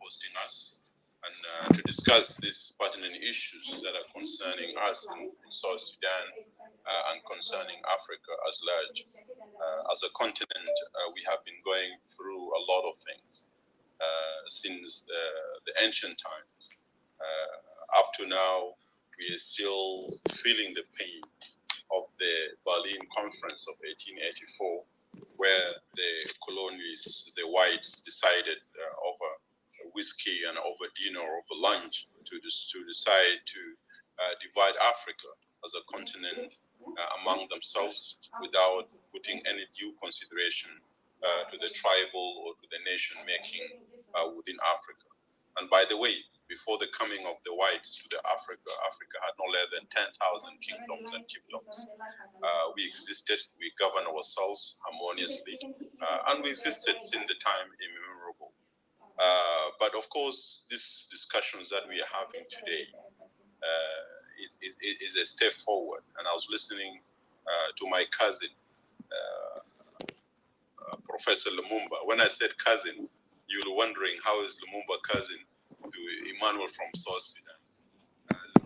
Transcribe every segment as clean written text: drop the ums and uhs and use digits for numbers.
hosting us and to discuss these pertinent issues that are concerning us in South Sudan and concerning Africa as large. As a continent, we have been going through a lot of things since the ancient times. Up to now, we are still feeling the pain of the Berlin Conference of 1884, where the colonialists, the whites, decided over whiskey and over dinner, over lunch, to decide to divide Africa as a continent among themselves without putting any due consideration to the tribal or to the nation making within Africa. And by the way, before the coming of the whites to Africa, Africa had no less than 10,000 kingdoms and chiefdoms. We existed, we governed ourselves harmoniously, and we existed since the time immemorable. But of course, these discussions that we are having today is a step forward. And I was listening to my cousin, Professor Lumumba. When I said cousin, you were wondering how is Lumumba cousin to Emmanuel from South Sudan.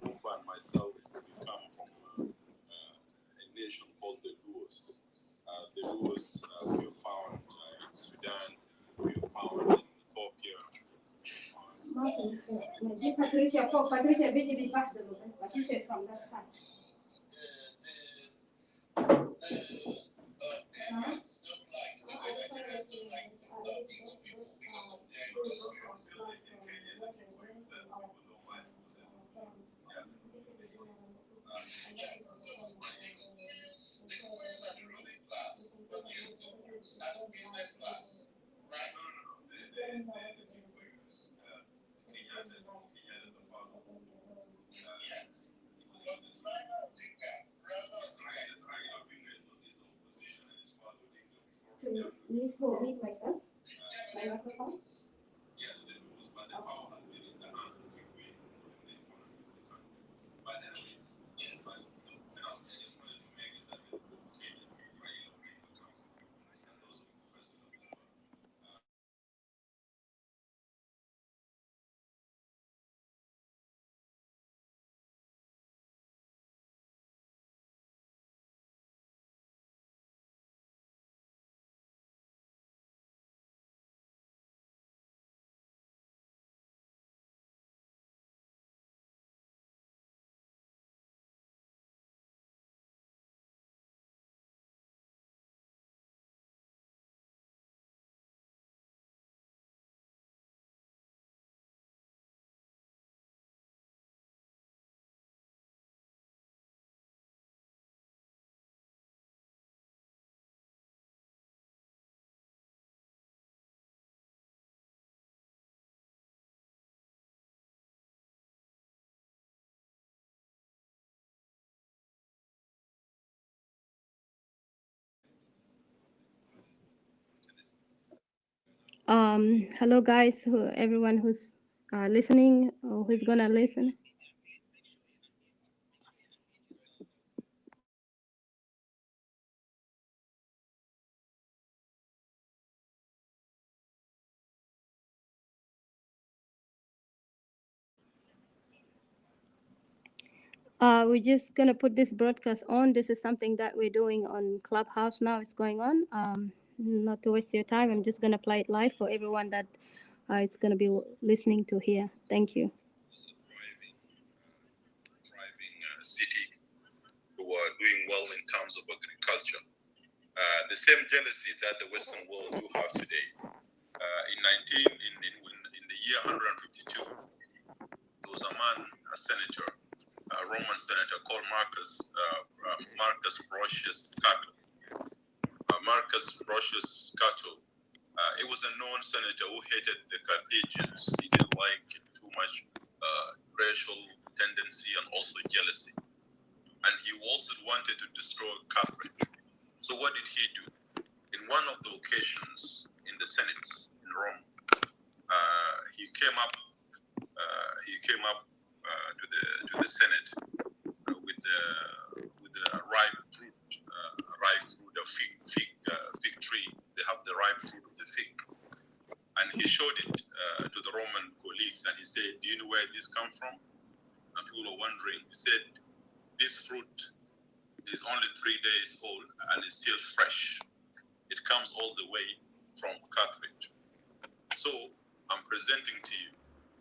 Lumumba and myself, we come from a nation called the Luos. The Luos we are found in Sudan, we are found in Ethiopia. Patricia Patricia is from that side. Meet myself. My microphone. Hello guys, everyone who's listening or who's gonna listen. We're just gonna put this broadcast on. This is something that we're doing on Clubhouse now. It's going on. Not to waste your time, I'm just gonna play it live for everyone that is gonna be listening to here. Thank you. Thriving city who are doing well in terms of agriculture. The same jealousy that the Western world do have today. In the year 152, there was a man, a senator, a Roman senator called Marcus Brocius Cato. Marcus Brocius Cato. It was a known senator who hated the Carthaginians. He didn't like too much racial tendency and also jealousy. And he also wanted to destroy Carthage. So what did he do? In one of the occasions in the Senate in Rome, he came up to the Senate with a ripe fruit, a fig tree. They have the ripe fruit of the fig, And he showed it to the Roman colleagues, and he said, "Do you know where this comes from?" And people were wondering. He said, "This fruit is only 3 days old and is still fresh. It comes all the way from Carthage." So I'm presenting to you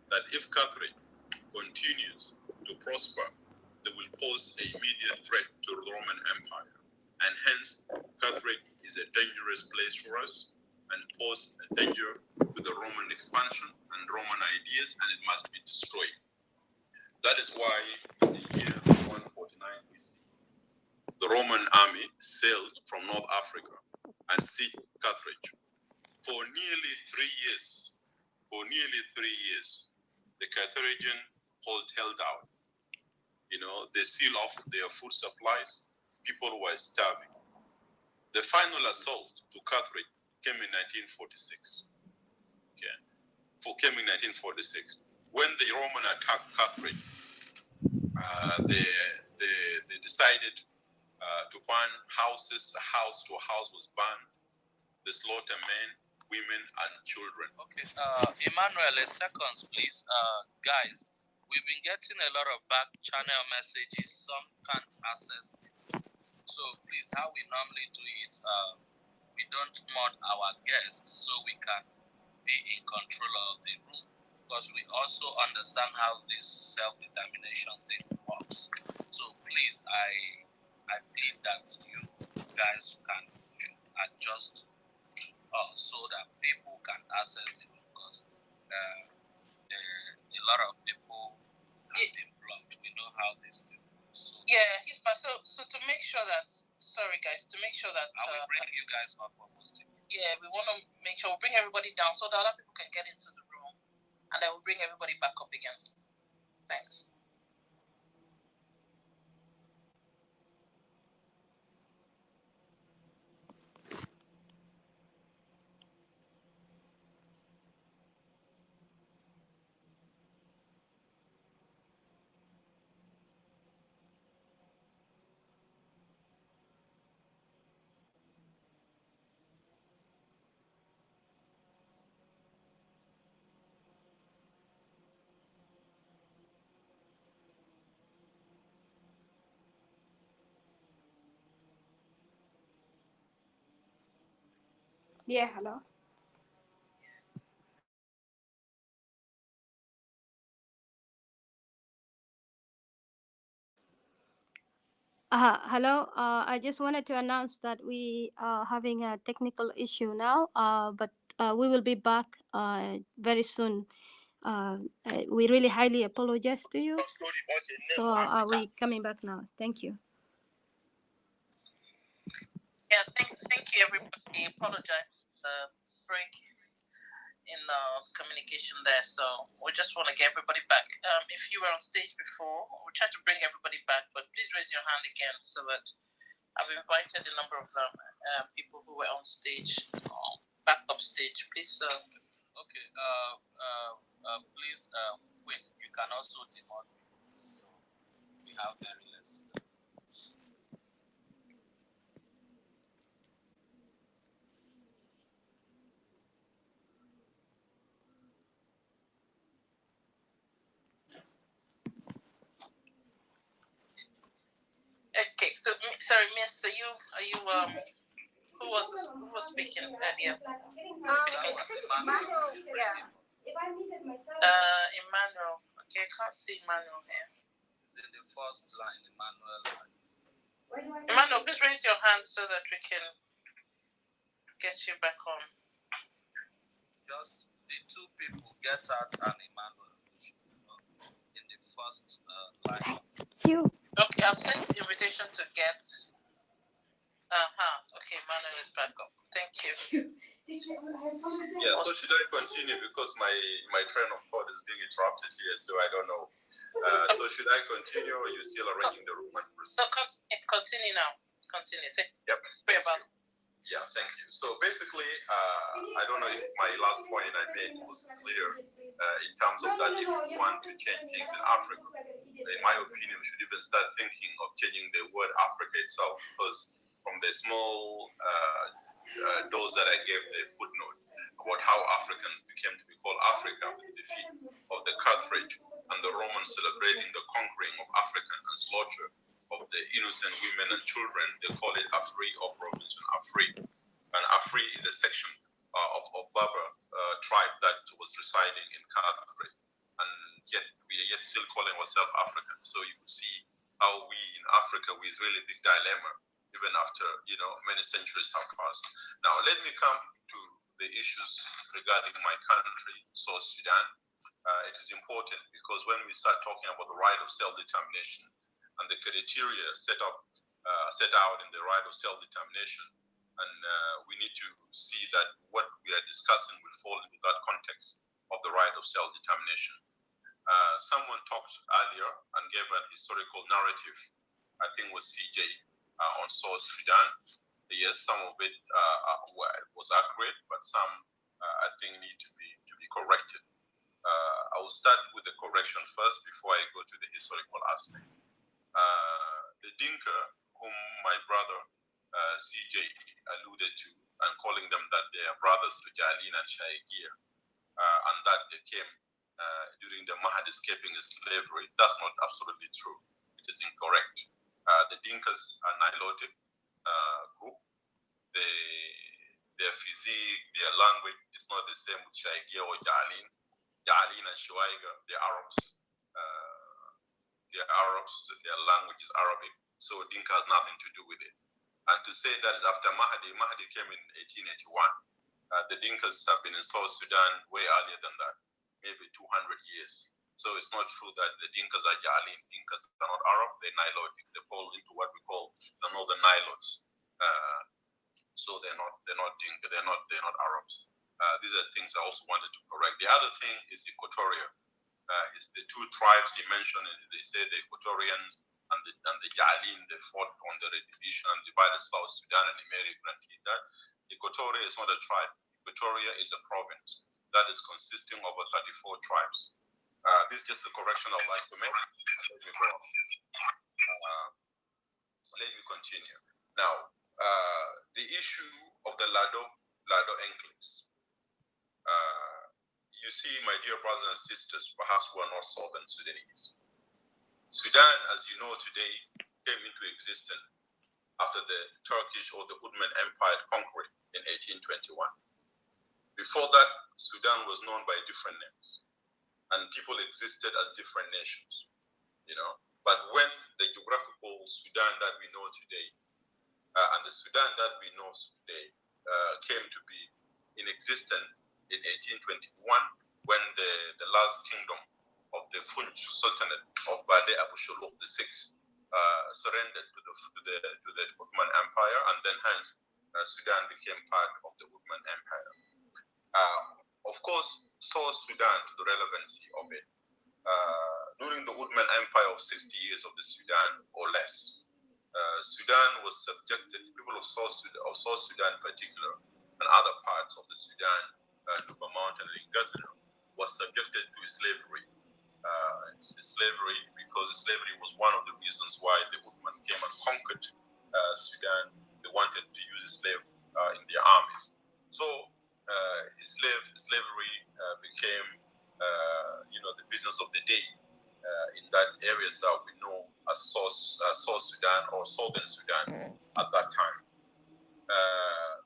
that if Carthage continues to prosper, they will pose an immediate threat to the Roman Empire. And hence, Carthage is a dangerous place for us and pose a danger to the Roman expansion and Roman ideas, and it must be destroyed. That is why in the year 149 BC, the Roman army sailed from North Africa and sieged Carthage. For nearly 3 years, the Carthaginian held out. They seal off their food supplies. People were starving. The final assault to Carthage came in 1946. Okay, came in 1946. When the Roman attacked Carthage, they decided to burn houses. A house to a house was burned. They slaughtered men, women, and children. Okay, Emmanuel, seconds, please. Guys, we've been getting a lot of back channel messages. Some can't access it. So please, how we normally do it, we don't mod our guests so we can be in control of the room, because we also understand how this self-determination thing works. So please, I plead that you guys can adjust so that people can access it, because a lot of people have been blocked. We know how this thing works. So yeah, so to make sure that, sorry guys, to make sure that I will bring you guys up for hosting. Yeah, we want to make sure we bring everybody down so that other people can get into the room, and then we'll bring everybody back up again. Thanks. Yeah, hello. Hello. I just wanted to announce that we are having a technical issue now, but we will be back very soon. We really highly apologize to you. So are we coming back now? Thank you. Yeah, thank you everybody. Apologize for the break in communication there. So we just want to get everybody back. If you were on stage before, we'll try to bring everybody back, but please raise your hand again so that I've invited a number of people who were on stage, back up stage. Please. Okay. Please, Queen, you can also demote me, so we have very less. Okay, so sorry, Miss. So are you who was speaking earlier? Emmanuel. Yeah. Emmanuel. Okay, I can't see Emmanuel here. He's in the first line, Emmanuel. Emmanuel, please raise your hand so that we can get you back on. Just the two people, Get Out and Emmanuel, in the first line. Thank you. Okay, I've sent invitation to Get. Okay, Emmanuel is back up. Thank you. Yeah, so should I continue, because my train of thought is being interrupted here, so I don't know. So should I continue, or you're still arranging the room and proceed? So continue now. Continue. Yep. Yeah, thank you. So basically, I don't know if my last point I made was clear in terms of that if we want to change things in Africa, in my opinion, we should even start thinking of changing the word Africa itself, because from the small dose that I gave the footnote about how Africans became on celebrating the conquering of Africa and slaughter of the innocent women and children, they call it Afri or Province Afri. And Afri is a section of Berber tribe that was residing in Kadri. And yet we are yet still calling ourselves African. So you could see how we in Africa, we is really a big dilemma, even after, many centuries have passed. Now, let me come to the issues regarding my country, South Sudan. It is important because when we start talking about the right of self-determination and the criteria set out in the right of self-determination, and we need to see that what we are discussing will fall into that context of the right of self-determination. Someone talked earlier and gave an historical narrative, I think was CJ, on South Sudan. Yes, some of it was accurate, but some I think need to be corrected. I will start with the correction first before I go to the historical aspect. The Dinka, whom my brother CJ alluded to, and calling them that they are brothers to Jalin and Shaigir, and that they came during the Mahad escaping slavery, that's not absolutely true. It is incorrect. The Dinkas are Nilotic group. Their physique, their language is not the same with Shaigir or Jalin. Jalin and Shuaiga, they're Arabs. Their language is Arabic. So Dinka has nothing to do with it. And to say that is after Mahdi came in 1881. The Dinkas have been in South Sudan way earlier than that, maybe 200 years. So it's not true that the Dinkas are Jalin. Dinkas are not Arab, they're Nilotic. They fall into what we call the Northern Nilotes. So they're not Dinka, they're not Arabs. These are things I also wanted to correct. The other thing is Equatoria. It's the two tribes he mentioned. They say the Equatorians and the Jalin, they fought on the redivision and divided South Sudan, and Emery granted that. Equatoria is not a tribe. Equatoria is a province that is consisting of 34 tribes. This is just a correction I'd like to make. Let me go on. Let me continue. Now, the issue of the Lado enclaves. You see, my dear brothers and sisters, perhaps who are not Southern Sudanese. Sudan, as you know today, came into existence after the Turkish or the Ottoman Empire conquered in 1821. Before that, Sudan was known by different names, and people existed as different nations, But when the geographical Sudan that we know today and the Sudan that we know today came to be in existence in 1821, when the last kingdom of the Funj Sultanate of Bade Abu Shuluk VI surrendered to the Ottoman Empire, and then hence Sudan became part of the Ottoman Empire. Of course, South Sudan, to the relevancy of it, during the Ottoman Empire of 60 years of the Sudan or less, Sudan was subjected, people of South Sudan in particular, and other parts of the Sudan, Nuba Mountain and Gazino, was subjected to slavery. Slavery, because slavery was one of the reasons why the Ottoman came and conquered Sudan. They wanted to use slave in their armies. So slavery became, the business of the day in that areas that we know as South Sudan or Southern Sudan at that time.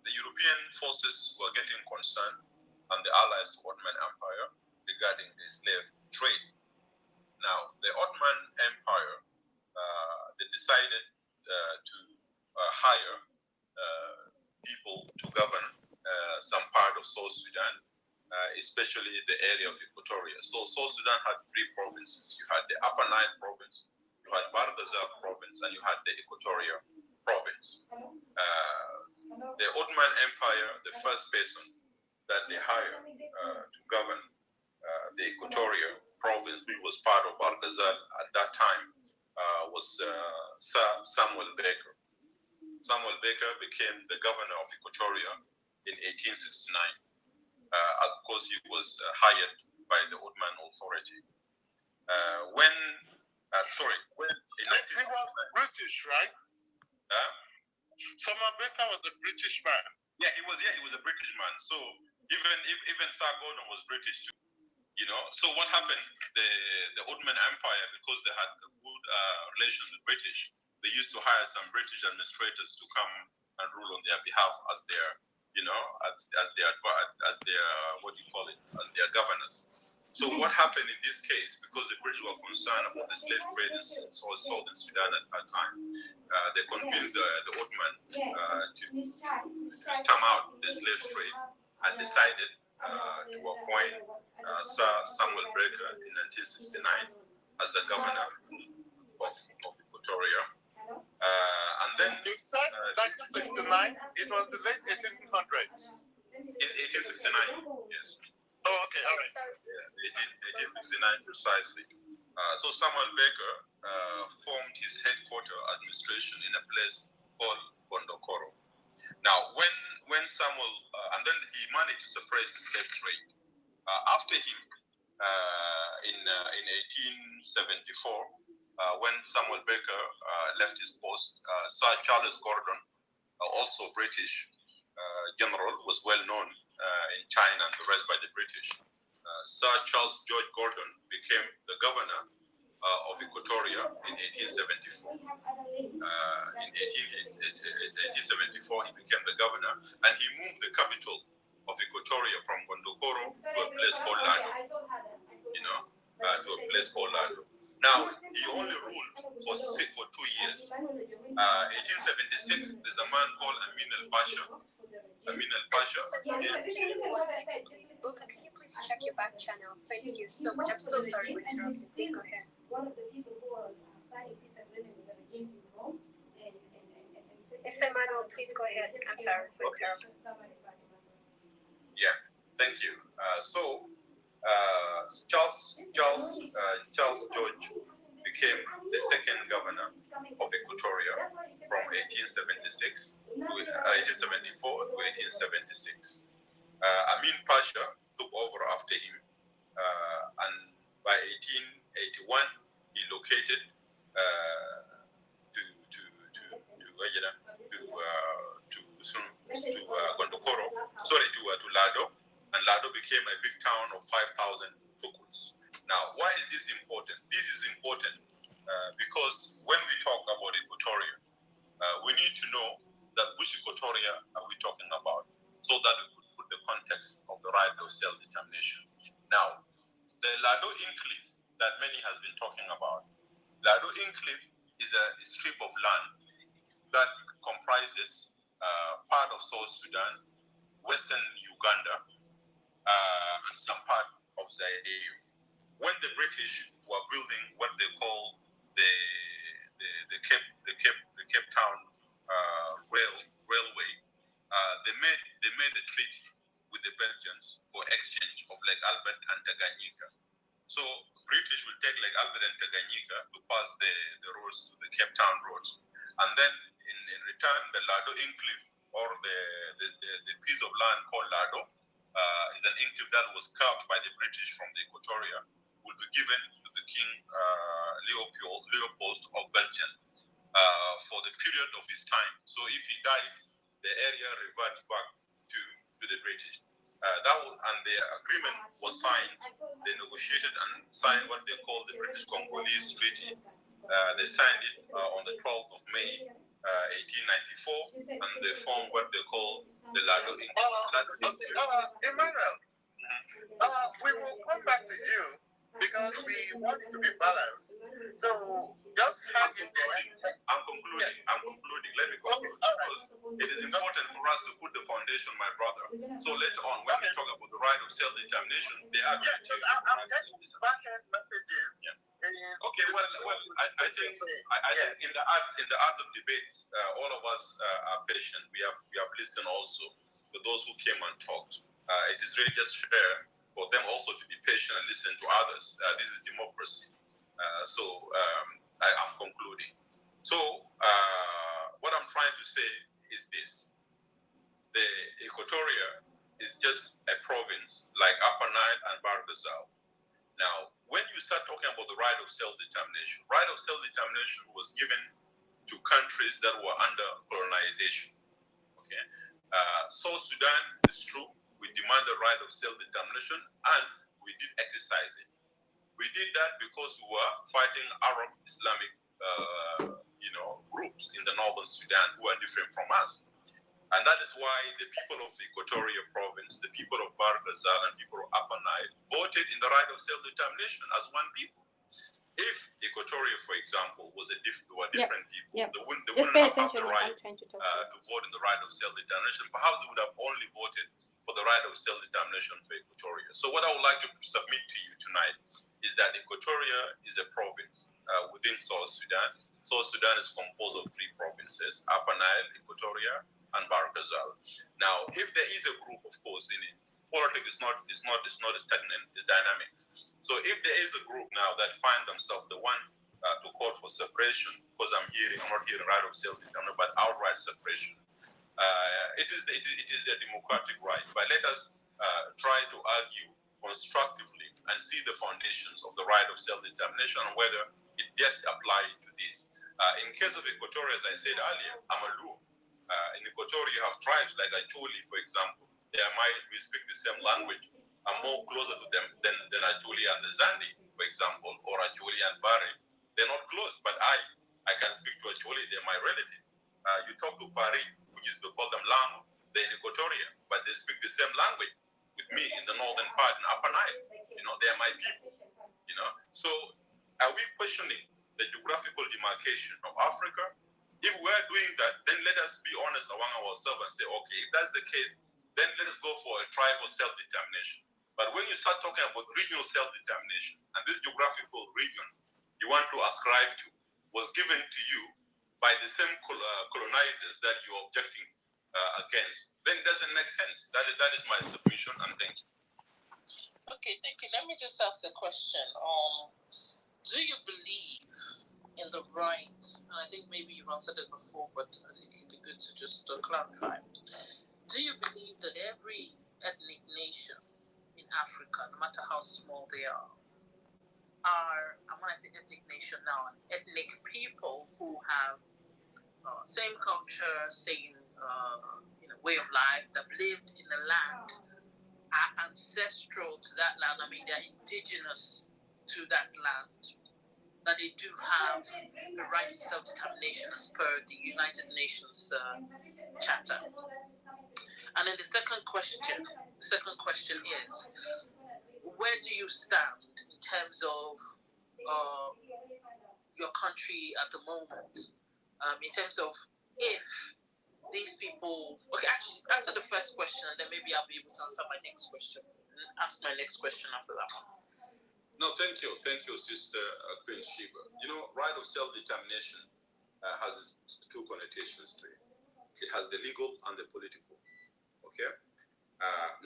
The European forces were getting concerned, and the allies to Ottoman Empire, regarding the slave trade. Now, the Ottoman Empire, they decided to hire people to govern some part of South Sudan, especially the area of Equatoria. So South Sudan had three provinces. You had the Upper Nile province, you had Bardazar province, and you had the Equatoria province. The Ottoman Empire, the first person that they hired to govern the Equatoria province, which was part of Bardazar at that time, was Sir Samuel Baker. Samuel Baker became the governor of Equatoria in 1869. Of course, he was hired by the Ottoman authority. When he was British, right? Samuel Baker was a British man. Yeah, he was a British man. So even Sir Gordon was British too. You know, so what happened? The Ottoman Empire, because they had good relations with British, they used to hire some British administrators to come and rule on their behalf as their, you know, as their what do you call it, as their governors. So what happened in this case, because the British were concerned about the slave trade in southern Sudan at that time, they convinced the Ottoman to stamp out the slave trade and decided to appoint Sir Samuel Baker in 1969 as the governor of Equatoria. And then You said 1969, it was the late 1800s. 1869, yes. Oh, okay, all right. Yeah, 1869 precisely. So Samuel Baker formed his headquarter administration in a place called Bondokoro. Now, when Samuel, and then he managed to suppress the slave trade. After him, in 1874, when Samuel Baker left his post, Sir Charles Gordon, also British general, was well known in China and the rest by the British. Sir Charles George Gordon became the governor of Equatoria in 1874. In 1874, he became the governor, and he moved the capital of Equatoria from Gondokoro to a place called Lado. You know, to a place called Lado. Now, he only ruled for 2 years. 1876, there's a man called Amin al-Pasha. Amin al-Pasha. Luca, can you please check your back channel? Thank you so much. I'm so sorry for interrupting. Please go ahead. One of the people who are signing peace agreement with the regime in Rome, and Mr. Manuel, please go ahead. I'm sorry for interrupting. Yeah, thank you. Charles George became the second governor of Equatoria from 1876 to 1874 to 1876. Amin Pasha took over after him, and by 1881 he located to Gondokoro, to Lado, and Lado became a big town of 5,000 tukuls. Now, why is this important? This is important because when we talk about Equatoria, we need to know that which Equatoria are we talking about, so that we could put the context of the right of self-determination. Now, the Lado Enclave that many has been talking about, Lado Enclave is a strip of land that comprises part of South Sudan, western Uganda, and some part of Zaire. When the British were building what they call the Cape Town railway, they made a treaty with the Belgians for exchange of Lake Albert and Tanganyika. So British will take Lake Albert and Tanganyika to pass the roads to the Cape Town roads, and then in return, the Lado Enclave, or the piece of land called Lado, is an enclave that was carved by the British from the Equatoria, will be given to the King Leopold of Belgium for the period of his time. So if he dies, the area reverts back to the British. And the agreement was signed. They negotiated and signed what they call the British Congolese Treaty. They signed it on the 12th of May, 1894, and they formed what they call the Lado Emmanuel, we will come back to you because we want it to be balanced. So just hang in there. I'm concluding. Let me conclude. It is important for us to put the foundation, my brother. So later on, when we talk about the right of self-determination, they are going to. I'm getting back-end messages. Yeah. Okay. Well, I think in the art of debates, all of us are patient. We have listened also to those who came and talked. It is really just fair for them also to be patient and listen to others. This is democracy. I am concluding. So what I'm trying to say is this: the Equatoria is just a province like Upper Nile and Bahr Ghazal. Now, when you start talking about the right of self-determination was given to countries that were under colonization. Okay, South Sudan is true. We demand the right of self-determination, and we did exercise it. We did that because we were fighting Arab Islamic, groups in the northern Sudan who are different from us. And that is why the people of Equatoria province, the people of Bahr Ghazal and people of Upper Nile voted in the right of self-determination as one people. If Equatoria, for example, were different people, they wouldn't have had the right to vote in the right of self-determination. Perhaps they would have only voted for the right of self-determination for Equatoria. So what I would like to submit to you tonight is that Equatoria is a province within South Sudan. South Sudan is composed of 3 provinces: Upper Nile, Equatoria, and Bahr Ghazal. Now, if there is a group, of course, in it, politics is not stagnant; it's dynamic. So, if there is a group now that find themselves the one to call for separation, because I'm not hearing right of self-determination, but outright separation, it is their democratic right. But let us try to argue constructively and see the foundations of the right of self-determination and whether it just applies to this. In case of Equatoria, as I said earlier, Amalu. In Equatoria, you have tribes like Acholi, for example. We speak the same language. I'm more closer to them than Acholi and the Zandi, for example, or Acholi and Bari. They're not close, but I can speak to Acholi. They're my relative. You talk to Pari, which is to call them Lamu. They're in Equatoria, but they speak the same language with me in the northern part, in Upper Nile. They're my people. So are we questioning the geographical demarcation of Africa? If we're doing that, then let us be honest among ourselves and say, okay, if that's the case, then let us go for a tribal self-determination. But when you start talking about regional self-determination, and this geographical region you want to ascribe to was given to you by the same colonizers that you're objecting against, then it doesn't make sense. That is my submission, and thank you. Okay, thank you. Let me just ask a question. Do you believe in the right, and I think maybe you've answered it before, but I think it'd be good to just clarify. Do you believe that every ethnic nation in Africa, no matter how small they are, and when I say ethnic nation now, ethnic people who have same culture, same way of life, that lived in the land, are ancestral to that land? I mean, they're indigenous to that land, that they do have the right to self-determination as per the United Nations Charter. And then the second question is, where do you stand in terms of your country at the moment? In terms of if these people, okay, actually answer the first question, and then maybe I'll be able to answer my next question, and ask my next question after that one. No, thank you, Sister Queen Sheba. Right of self-determination has 2 connotations to it. It has the legal and the political. Okay.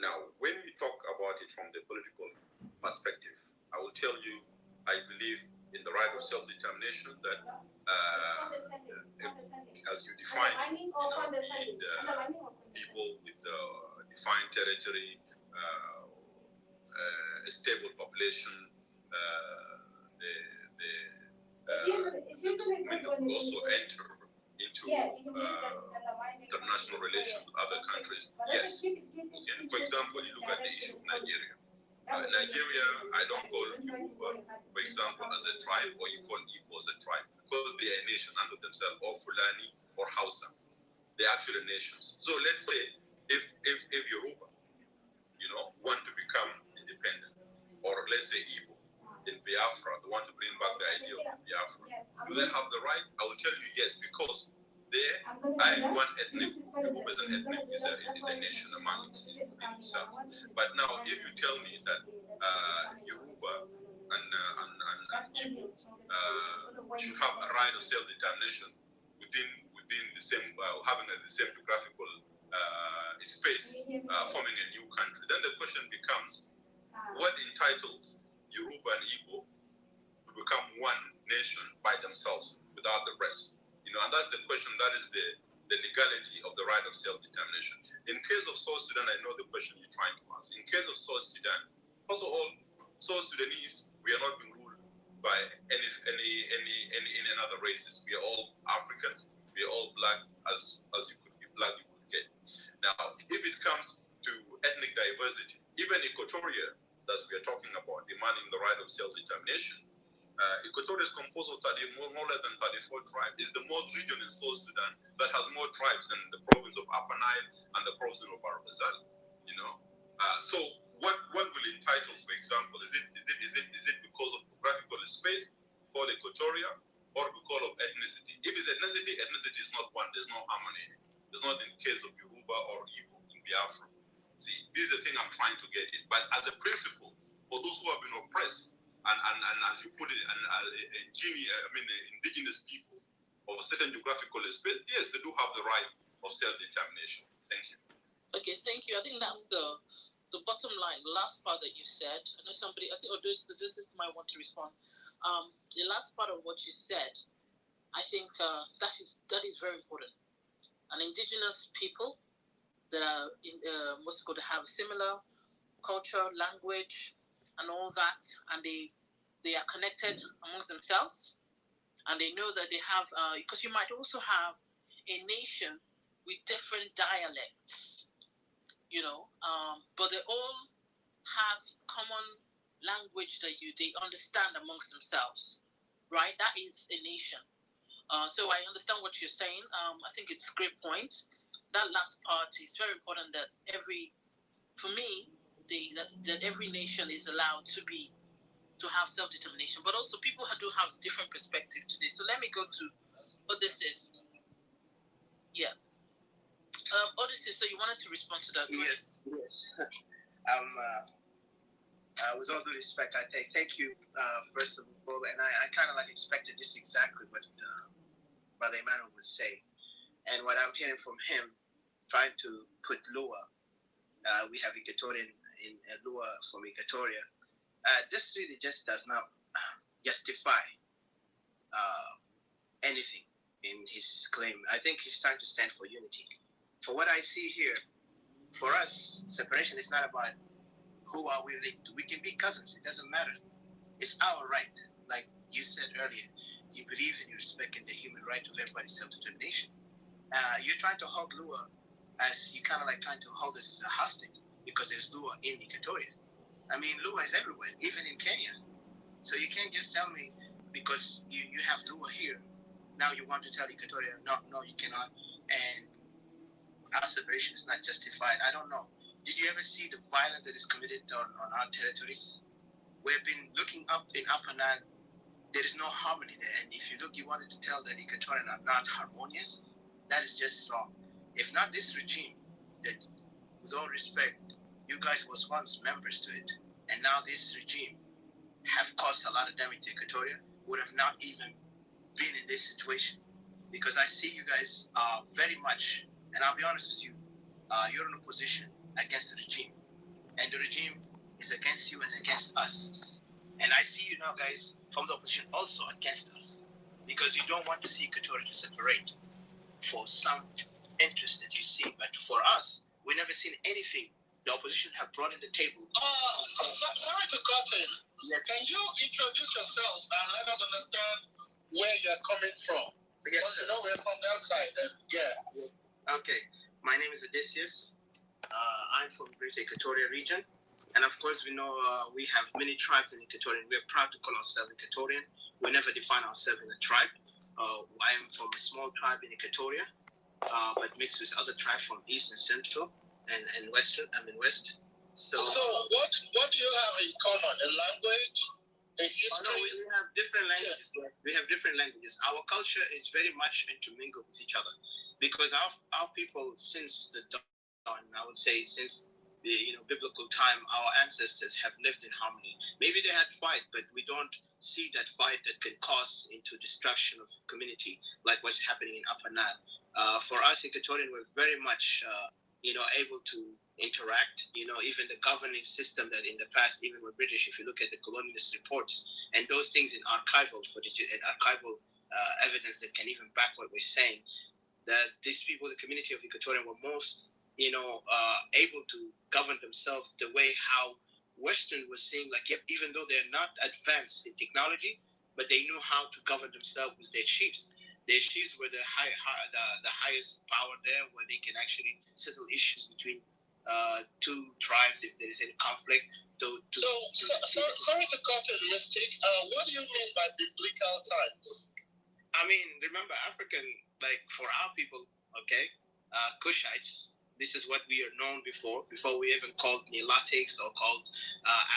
Now, when we talk about it from the political perspective, I will tell you, I believe in the right of self-determination that, as you define it, need people with defined territory, a stable population. We also enter into international relations with other countries. Yes. Okay. For example, you look at the issue of Nigeria. Nigeria, I don't call Yoruba, for example, as a tribe, or you call Igbo as a tribe, because they are a nation unto themselves, or Fulani, or Hausa. They're actually nations. So let's say if Yoruba, want to become independent, or let's say Igbo in Biafra, they want to bring back the idea of Biafra, do they have the right? I will tell you yes, because one ethnic, Yoruba is an ethnic, is a nation among itself. But now, if you tell me that Yoruba and Igbo should have a right of self-determination within the same, having the same geographical space, forming a new country, then the question becomes, what entitles Yoruba and Igbo to become one nation by themselves without the rest? And that's the question. That is the legality of the right of self-determination. In case of South Sudan, I know the question you're trying to ask. In case of South Sudan, first of all, South Sudanese, we are not being ruled by any other races. We are all Africans. We are all black. As you could be black, you could get. Now, if it comes to ethnic diversity, even Equatoria that we are talking about, demanding the right of self-determination. Equatoria is composed of more less than 34 tribes. It's the most region in South Sudan that has more tribes than the province of Upper Nile and the province of Bahr-el-Ghazal. You know, so what will entitle, for example, is it because of geographical space called Equatoria, or because of ethnicity? If it's ethnicity, ethnicity is not one. There's no harmony. It's not in the case of Yoruba or Igbo in Biafra. See, this is the thing I'm trying to get in. But as a principle, for those who have been oppressed, and as you put it, indigenous people of a certain geographical space, yes, they do have the right of self-determination. Thank you. Okay, thank you. I think that's the bottom line, the last part that you said. I know somebody, I think, or those might want to respond. The last part of what you said, I think that is very important. An indigenous people that are what's called to have similar culture, language, and all that, and they are connected amongst themselves, and they know that they have, because you might also have a nation with different dialects, but they all have common language that they understand amongst themselves, right? That is a nation. So I understand what you're saying. I think it's a great point. That last part is very important, that for me, that every nation is allowed to have self-determination, but also people do have different perspective to this. So let me go to Odysseus. Yeah. Odysseus, so you wanted to respond to that? Yes. With all due respect, I thank you first of all, and I kind of expected this exactly what Brother Emmanuel was saying, and what I'm hearing from him, trying to put Lua. We have Equatorian in Lua from Equatoria. This really just does not justify anything in his claim. I think he's trying to stand for unity. For what I see here, for us, separation is not about who are we related to. We can be cousins. It doesn't matter. It's our right. Like you said earlier, you believe and you respect in the human right of everybody's self-determination. You're trying to hold Lua as you kind of trying to hold us as a hostage because there's Lua in Equatoria. I mean, Lua is everywhere, even in Kenya. So you can't just tell me because you have Lua here, now you want to tell Equatoria, no, you cannot. And our separation is not justified. I don't know. Did you ever see the violence that is committed on our territories? We've been looking up in Upper Nile. There is no harmony there. And if you look, you wanted to tell that Equatorian are not harmonious. That is just wrong. If not this regime, that with all respect, you guys was once members to it, and now this regime have caused a lot of damage to Equatoria, would have not even been in this situation. Because I see you guys are very much, and I'll be honest with you, you're in a position against the regime. And the regime is against you and against us. And I see you now, guys, from the opposition also against us. Because you don't want to see Equatoria to separate for some interest that you see. But for us, we never seen anything the opposition have brought in the table. Sorry to cut in. Yes. Can you introduce yourself and let us understand where you're coming from? Yes, because we're from the outside. Yeah. Yes. Okay. My name is Odysseus. I'm from Greater Equatoria region. And of course, we know we have many tribes in Equatoria. We're proud to call ourselves Equatorian. We never define ourselves in a tribe. I am from a small tribe in Equatoria, but mixed with other tribes from East and Central and Western. I'm in West. So what do you have in common? A language? A history? No, we have different languages. Yeah. We have different languages. Our culture is very much intermingled with each other because our people, since the dawn, I would say since the biblical time, our ancestors have lived in harmony. Maybe they had fight, but we don't see that fight that can cause into destruction of community like what's happening in Upper Nile. For us, Equatorian, we're very much able to interact. Even the governing system that in the past, even with British, if you look at the colonialist reports and those things in archival footage and archival evidence that can even back what we're saying, that these people, the community of Equatorian, were most able to govern themselves the way how Western was seeing, even though they're not advanced in technology, but they knew how to govern themselves with their chiefs. Their chiefs were the highest power there, where they can actually settle issues between two tribes if there is any conflict. Sorry to cut in, Mystic. What do you mean by biblical times? I mean, remember, African, like for our people, okay, Kushites, this is what we are known before we even called Nilotics or called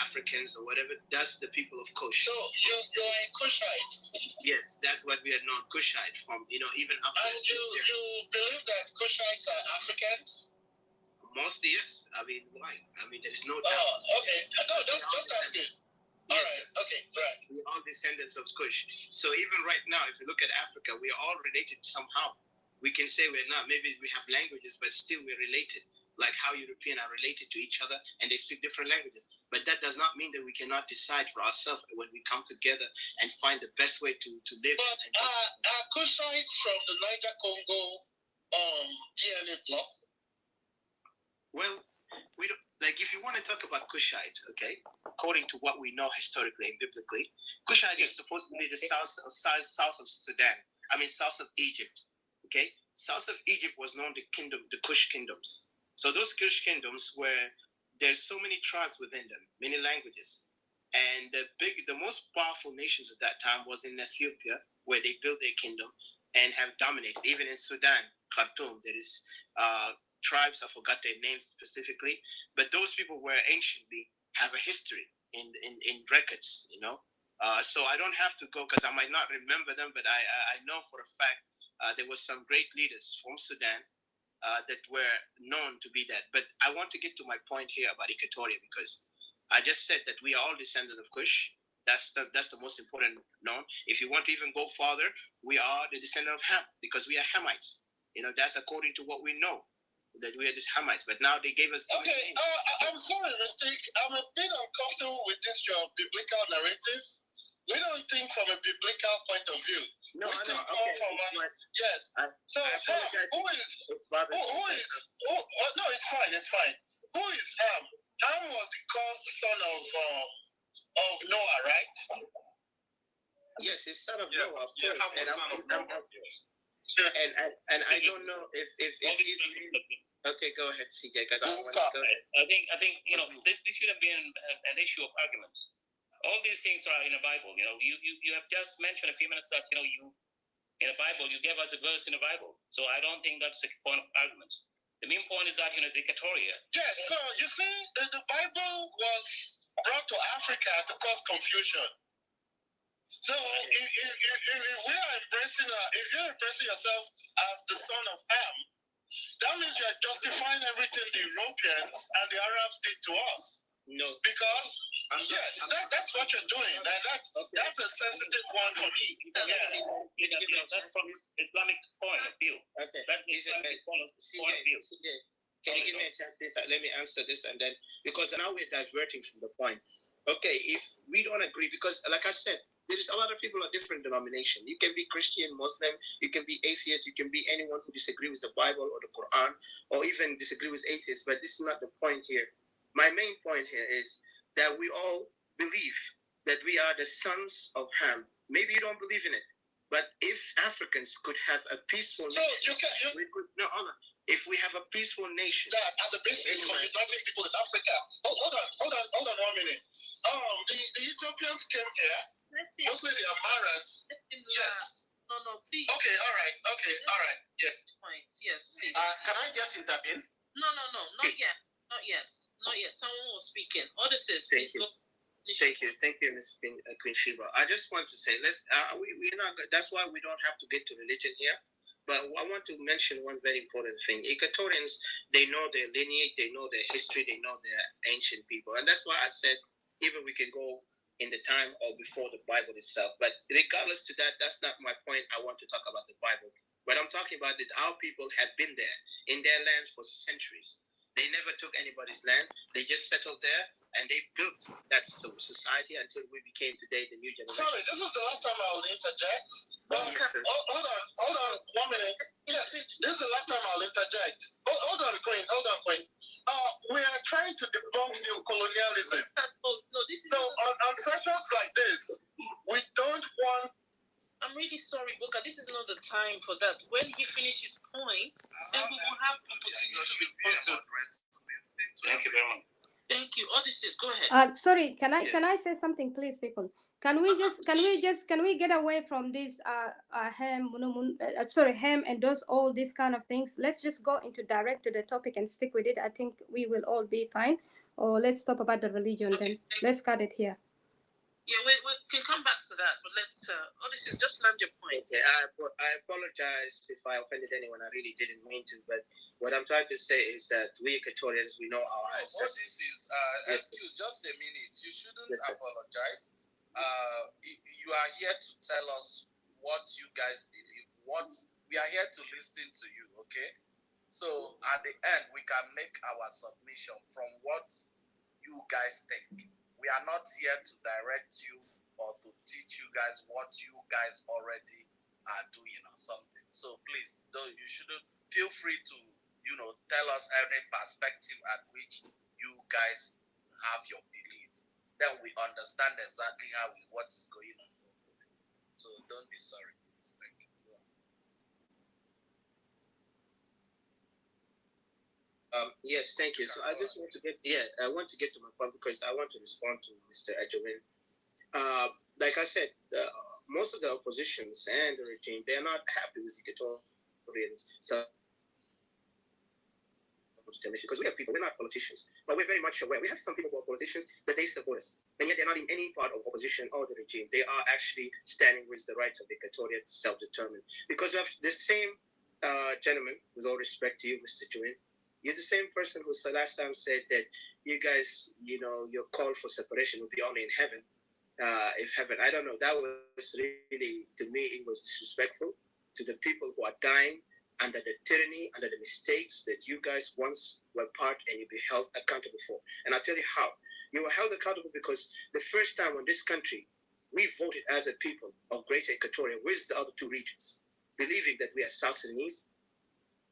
Africans or whatever. That's the people of Kush. So you're a Kushite? Yes, that's what we are known, Kushite, from, even up and you believe that Kushites are Africans? Mostly, yes. I mean, why? I mean, there is no doubt. Oh, okay. No, just ask it. All Yes, right. Okay. Right. we're all descendants of Kush. So even right now, if you look at Africa, we are all related somehow. We can say we're not. Maybe we have languages, but still we're related. Like how Europeans are related to each other and they speak different languages. But that does not mean that we cannot decide for ourselves when we come together and find the best way to live. But are Kushites from the Niger Congo DNA block? Well, we don't, like if you want to talk about Kushite, okay, according to what we know historically and biblically, Kushite is supposed to be the south of Sudan. I mean, south of Egypt. Okay, south of Egypt was known the Kush kingdoms. So those Kush kingdoms were there's so many tribes within them, many languages, and the most powerful nations at that time was in Ethiopia, where they built their kingdom and have dominated. Even in Sudan, Khartoum, there is tribes. I forgot their names specifically, but those people were anciently have a history in records. So I don't have to go because I might not remember them, but I know for a fact. There were some great leaders from Sudan that were known to be that. But I want to get to my point here about Equatoria because I just said that we are all descendants of Kush. That's the most important known. If you want to even go farther, we are the descendant of Ham because we are Hamites. That's according to what we know that we are just Hamites. But now they gave us. Okay, I'm sorry, Mystic. I'm a bit uncomfortable with this your biblical narratives. We don't think from a biblical point of view. No, we think okay. more from yes. So Ham, who is? No, it's fine. It's fine. Who is Ham? Ham was the cursed son of Noah, right? Yes, he's son of Noah, of course. And and I don't know if he's. Okay, go ahead, CJ, because I want to go ahead. I think this shouldn't be an issue of arguments. All these things are in the Bible. You have just mentioned a few minutes that you in the Bible you gave us a verse in the Bible. So I don't think that's a point of argument. The main point is that it's Equatoria. Yes. So you see, the Bible was brought to Africa to cause confusion. So if you're embracing yourself as the son of Ham, that means you're justifying everything the Europeans and the Arabs did to us. No. Because that's what you're doing. And that's a sensitive one for me. That's from Islamic point of view. Okay. That's the Islamic point of view. Can you give me a chance to let me answer this and then because now we're diverting from the point. Okay, if we don't agree, because like I said, there is a lot of people of different denomination. You can be Christian, Muslim, you can be atheist, you can be anyone who disagree with the Bible or the Quran, or even disagree with atheists, but this is not the point here. My main point here is that we all believe that we are the sons of Ham. Maybe you don't believe in it, but if Africans could have a peaceful nation, if we have a peaceful nation. That as a basis for uniting people in Africa. Hold on 1 minute. The Ethiopians came here, mostly the Amarans. Yes. No, please. Okay, all right. Yes. Yes, please. Can I just intervene? No, not yet. Someone was speaking. Others says, Thank you. Thank you, Ms. Queen Sheba. I just want to say, we're not. That's why we don't have to get to religion here. But I want to mention one very important thing. Equatorians, they know their lineage, they know their history, they know their ancient people, and that's why I said even we can go in the time or before the Bible itself. But regardless to that, that's not my point. I want to talk about the Bible. What I'm talking about is our people have been there in their land for centuries. They never took anybody's land. They just settled there and they built that society until we became today the new generation. Sorry, this is the last time I will interject. Yes, sir. Hold on 1 minute. Yes, this is the last time I'll interject. Hold on, Queen. We are trying to debunk new colonialism. So on sessions like this, we don't want. I'm really sorry, Boka. This is not the time for that. When he finishes his point, then we will have opportunity to respond to. Odysseus, go ahead. Sorry, can I say something, please, people? Can we get away from this ham and those all these kind of things? Let's just go into direct to the topic and stick with it. I think we will all be fine. Or let's stop about the religion then. Let's cut it here. Yeah, we can come back to that, but let's Odysseus, just land your point. Okay, I apologize if I offended anyone. I really didn't mean to, but what I'm trying to say is that we Equatorians, we know our ancestors. Odysseus, excuse just a minute. You shouldn't apologize. You are here to tell us what you guys believe. We are here to listen to you, okay? So at the end, we can make our submission from what you guys think. We are not here to direct you or to teach you guys what you guys already are doing or something. So please, though, you shouldn't feel free to, tell us any perspective at which you guys have your belief. Then we understand exactly what is going on. So don't be sorry. Thank you. Yes, thank you. So I just want to get to my point because I want to respond to Mr. Edwin. Like I said, most of the oppositions and the regime, they are not happy with Equatorians. So because we have people, we're not politicians, but we're very much aware. We have some people who are politicians that they support us, and yet they're not in any part of opposition or the regime. They are actually standing with the rights of Equatoria to self-determine. Because we have the same gentleman, with all respect to you, Mr. Juin, you're the same person who last time said that you guys, your call for separation will be only in heaven. If heaven, I don't know, that was really, to me, it was disrespectful to the people who are dying under the tyranny, under the mistakes that you guys once were part and you'll be held accountable for. And I'll tell you how. You were held accountable because the first time in this country, we voted as a people of Greater Equatoria with the other two regions, believing that we are South Sudanese.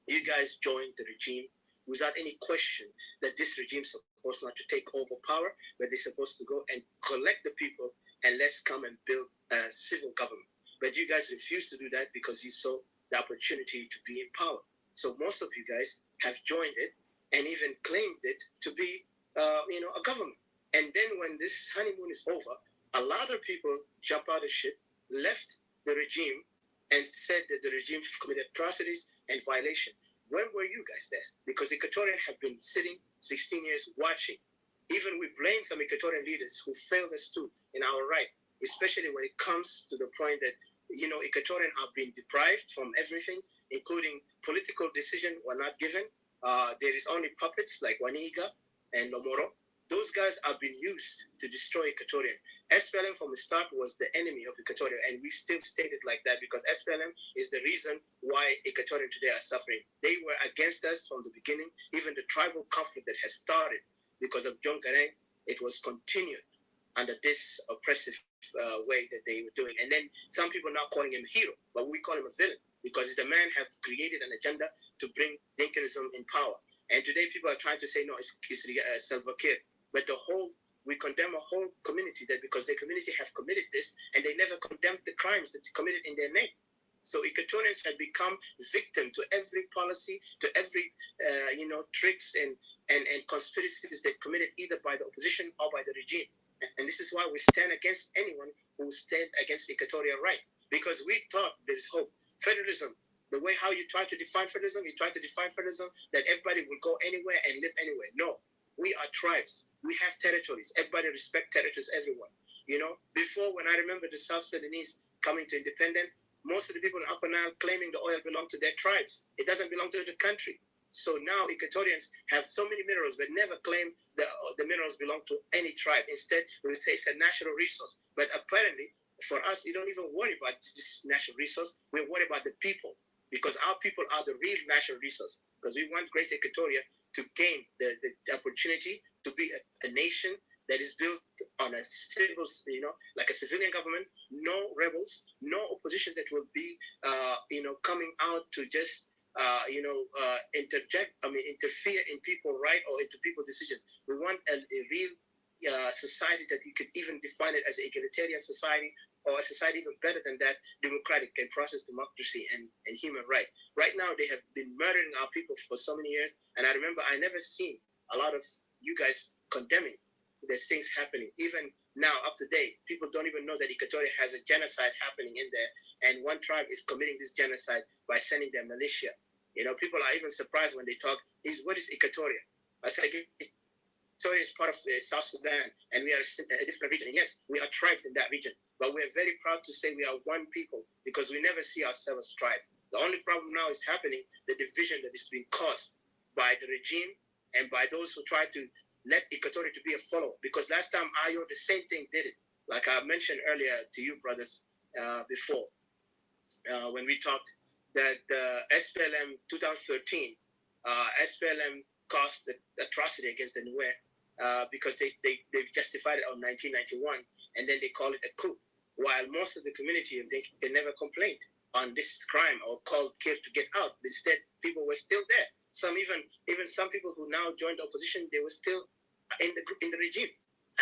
You guys joined the regime without any question that this regime is supposed not to take over power, but they're supposed to go and collect the people and let's come and build a civil government. But you guys refused to do that because you saw the opportunity to be in power. So most of you guys have joined it and even claimed it to be, a government. And then when this honeymoon is over, a lot of people jump out of ship, left the regime, and said that the regime committed atrocities and violation. Where were you guys there? Because Equatorians have been sitting 16 years watching. Even we blame some Equatorian leaders who failed us too in our right, especially when it comes to the point that Equatorians have been deprived from everything, including political decisions were not given. There is only puppets like Waniga and Lomoro. Those guys have been used to destroy Equatorian. SPLM from the start was the enemy of Equatoria, and we still state it like that because SPLM is the reason why Equatorian today are suffering. They were against us from the beginning. Even the tribal conflict that has started because of John Garang, it was continued under this oppressive way that they were doing. And then some people now calling him hero, but we call him a villain because the man have created an agenda to bring Dinkinism in power. And today people are trying to say, no, it's Salva Kiir. But we condemn a whole community that because their community have committed this and they never condemned the crimes that they committed in their name. So Equatorians have become victim to every policy, to every, tricks and conspiracies that committed either by the opposition or by the regime. And this is why we stand against anyone who stand against Equatorial right. Because we thought there is hope. Federalism, the way how you try to define federalism, that everybody will go anywhere and live anywhere. No, we are tribes. We have territories. Everybody respect territories, everyone. Before when I remember the South Sudanese coming to independence, most of the people in Upper Nile claiming the oil belonged to their tribes. It doesn't belong to the country. So now Equatorians have so many minerals, but never claim the minerals belong to any tribe. Instead, we would say it's a national resource. But apparently, for us, you don't even worry about this national resource. We worry about the people because our people are the real national resource. Because we want Greater Equatoria to gain the opportunity to be a nation that is built on a civil, like a civilian government, no rebels, no opposition that will be, coming out to just interfere in people's right or into people's decision. We want a real society that you could even define it as an egalitarian society or a society even better than that, democratic and process democracy and human right. Right now, they have been murdering our people for so many years. And I remember I never seen a lot of you guys condemning there's things happening. Even now, up to date, people don't even know that Equatoria has a genocide happening in there, and one tribe is committing this genocide by sending their militia. You know, people are even surprised when they talk, what is Equatoria? I said, Equatoria is part of South Sudan, and we are a different region. And yes, we are tribes in that region, but we are very proud to say we are one people because we never see ourselves as tribe. The only problem now is happening, the division that is being caused by the regime and by those who try to let Equatoria to be a follower. Because last time IO, the same thing did it. Like I mentioned earlier to you, brothers, before, when we talked, that SPLM 2013, SPLM caused the atrocity against the Nuer because they justified it on 1991, and then they call it a coup. While most of the community, they never complained on this crime or called Kir to get out. Instead, people were still there. Some even some people who now joined the opposition, they were still in the regime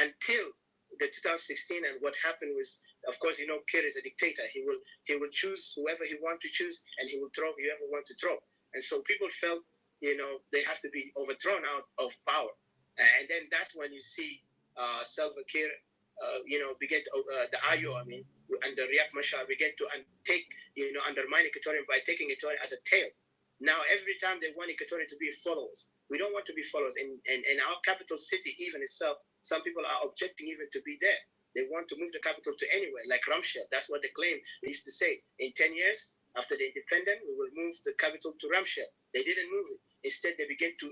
until the 2016. And what happened was, of course, you know, Kir is a dictator. He will choose whoever he wants to choose, and he will throw whoever wants to throw. And so people felt, you know, they have to be overthrown out of power. And then that's when you see Salva Kiir, you know, begin to, the IO, I mean, under Riek Machar, begin to undermine Equatorian by taking Equatoria as a tail. Now, every time they want Equatoria to be followers, we don't want to be followers. In our capital city, even itself, some people are objecting even to be there. They want to move the capital to anywhere, like Ramshell. That's what they claim. They used to say, in 10 years, after the independence, we will move the capital to Ramshell. They didn't move it. Instead, they began to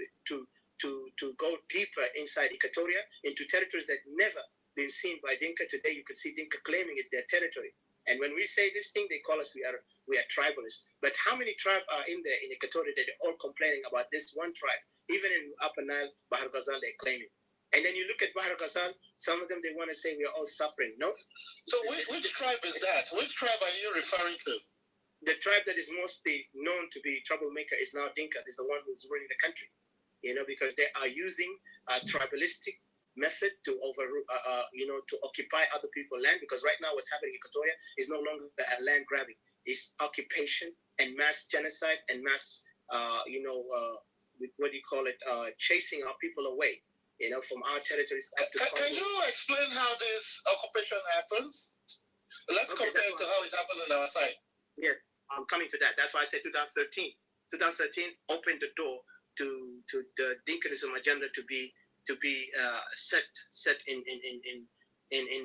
go deeper inside Equatoria into territories that never been seen by Dinka. Today, you can see Dinka claiming it their territory. And when we say this thing, they call us, we are tribalists. But how many tribes are in there in Equatoria that are all complaining about this one tribe? Even in Upper Nile, Bahar Ghazal, they're claiming. And then you look at Bahar Ghazal, some of them, they want to say we are all suffering. No. So which tribe is that? Which tribe are you referring to? The tribe that is mostly known to be troublemaker is now Dinka. Is the one who's running the country. You know, because they are using a tribalistic method to to occupy other people's land. Because right now what's happening in Equatoria is no longer a land grabbing. It's occupation and mass genocide and mass, what do you call it, chasing our people away, you know, from our territories up to Can you explain how this occupation happens? Let's compare it to how it happens on our side. Yes, I'm coming to that. That's why I said 2013. 2013 opened the door to the Dinkaism agenda to be set in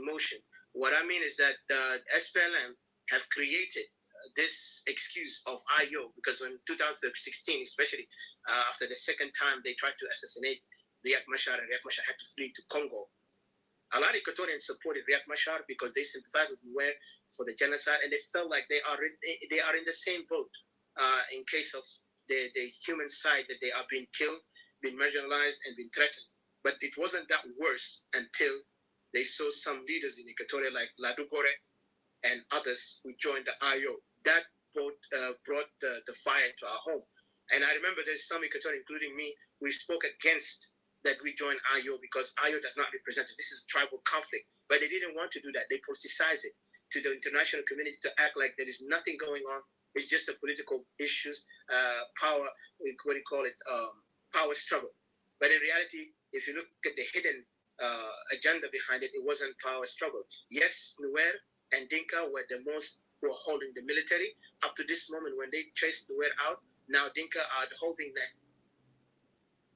motion. What I mean is that the SPLM have created this excuse of IO, because in 2016, especially after the second time they tried to assassinate Riek Machar, and Riek Machar had to flee to Congo. A lot of Equatorians supported Riek Machar because they sympathized with Nuer for the genocide, and they felt like they are in the same boat in case of the human side, that they are being killed, being marginalized, and being threatened. But it wasn't that worse until they saw some leaders in Equatoria like Ladugore and others who joined the IO. That brought the fire to our home. And I remember there's some Equatorians, including me, we spoke against that we join IO because IO does not represent it. This is tribal conflict. But they didn't want to do that. They politicized it to the international community to act like there is nothing going on. It's just a political issues, power, what do you call it, power struggle. But in reality, if you look at the hidden agenda behind it, it wasn't power struggle. Yes, Nuer and Dinka were the most who were holding the military. Up to this moment, when they chased Nuer out, now Dinka are holding